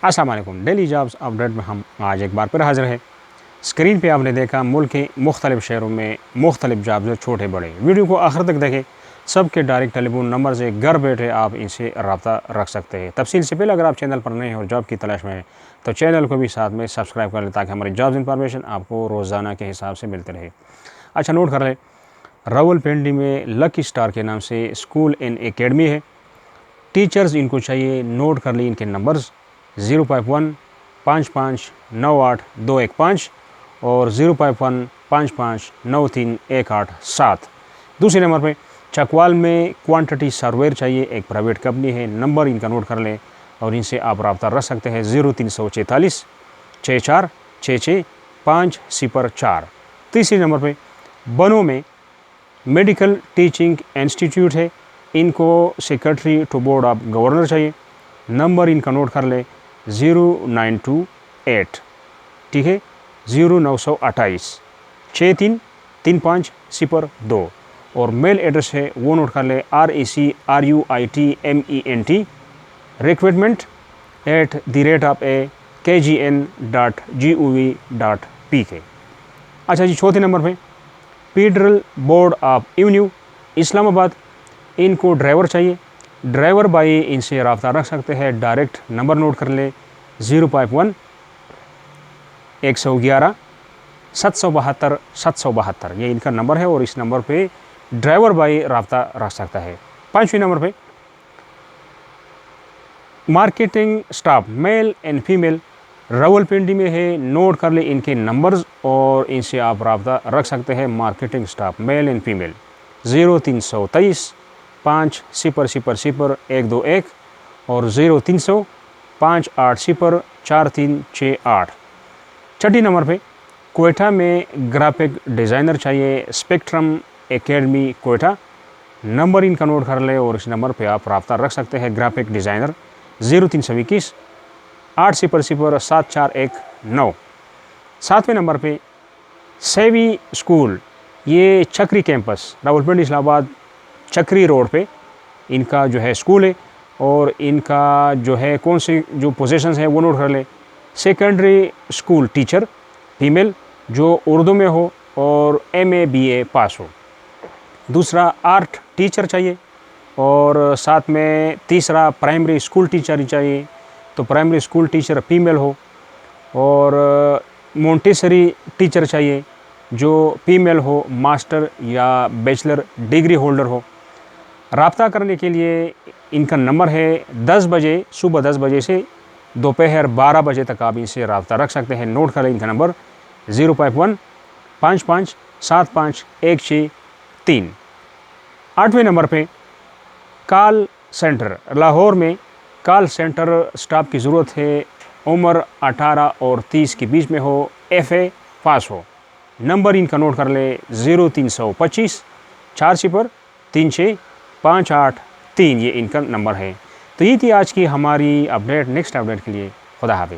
अस्सलाम वालेकुम। Daily jobs update में हम आज एक बार फिर हाजिर है। स्क्रीन पे आपने देखा मुल्क के मुख्तलिफ शहरों में मुख्तलिफ जॉब्स हैं, छोटे बड़े। वीडियो को आखिर तक देखें। सबके डायरेक्ट टेलीफोन नंबर से घर बैठे आप इनसे रब्ता रख सकते हैं। तफसील से पहले अगर आप चैनल पर नए हैं और जॉब की तलाश में हैं तो चैनल को भी साथ में सब्सक्राइब कर लें ताकि हमारी जॉब्स इंफॉर्मेशन आपको रोज़ाना के हिसाब से मिलते रहे। अच्छा, नोट कर लें, रावलपिंडी में लकी स्टार के नाम से स्कूल एंड एकेडमी है। टीचर्स इनको चाहिए। नोट कर ली इनके नंबर्स 051-5598-215 और 051-5593-187। दूसरे नंबर पे चकवाल में क्वांटिटी सर्वेयर चाहिए, एक प्राइवेट कंपनी है। नंबर इनका नोट कर लें और इनसे आप रब्ता रख सकते हैं 0344 64 66 504। तीसरे नंबर पे बनो में मेडिकल टीचिंग इंस्टीट्यूट है, इनको secretary to board of governor चाहिए। नंबर इनका नोट कर ले 0928, ठीक है, 0928 633502। और मेल एड्रेस है वो नोट कर ले RECRUITMENT recruitment@kgn.gov.pk। अच्छा जी, चौथे नंबर पे federal board of Avenue Islamabad, इनको ड्राइवर चाहिए। ड्राइवर भाई इनसे रब्ता रख सकते हैं। डायरेक्ट नंबर नोट कर ले 051 111 772 772, ये इनका नंबर है और इस नंबर पे ड्राइवर भाई रब्ता रख सकता है। पाँचवें नंबर पे marketing staff male and female Rawalpindi में है। नोट कर ले इनके नंबर्स और इनसे आप रब्ता रख सकते हैं। Marketing staff male and female 0323 5000121 और 0300 580 4368। छठी नंबर पे कोयटा में ग्राफिक डिज़ाइनर चाहिए, स्पेक्ट्रम एकेडमी कोयटा। नंबर इनका नोट कर ले और इस नंबर पे आप रब्ता रख सकते हैं। Graphic designer 0321 800 7419। सातवें नंबर पे सेवी स्कूल, ये चक्री कैंपस रावलपिंडी इस्लामाबाद चक्री रोड पे इनका जो है स्कूल है और इनका जो है कौन सी जो पोजीशंस है वो नोट कर ले। सेकेंडरी स्कूल टीचर फीमेल जो उर्दू में हो और MA BA पास हो। दूसरा आर्ट टीचर चाहिए और साथ में तीसरा प्राइमरी स्कूल टीचर ही चाहिए, तो प्राइमरी स्कूल टीचर फीमेल हो। और मोंटेसरी टीचर चाहिए जो फीमेल हो, मास्टर या बैचलर डिग्री होल्डर हो। रब्ता करने के लिए इनका नंबर है 10 बजे, सुबह 10 बजे से दोपहर 12 बजे तक आप इनसे रब्ता रख सकते हैं। नोट करें इनका नंबर 051 55 75 163। आठवें नंबर पे कॉल सेंटर लाहौर में कॉल सेंटर स्टाफ की ज़रूरत है। उम्र 18 और 30 के बीच में हो, FA पास हो। नंबर इनका नोट कर ले 0325 40 36 583, ये इनका नंबर है। तो ये थी आज की हमारी अपडेट। नेक्स्ट अपडेट के लिए खुदा हाफिज़।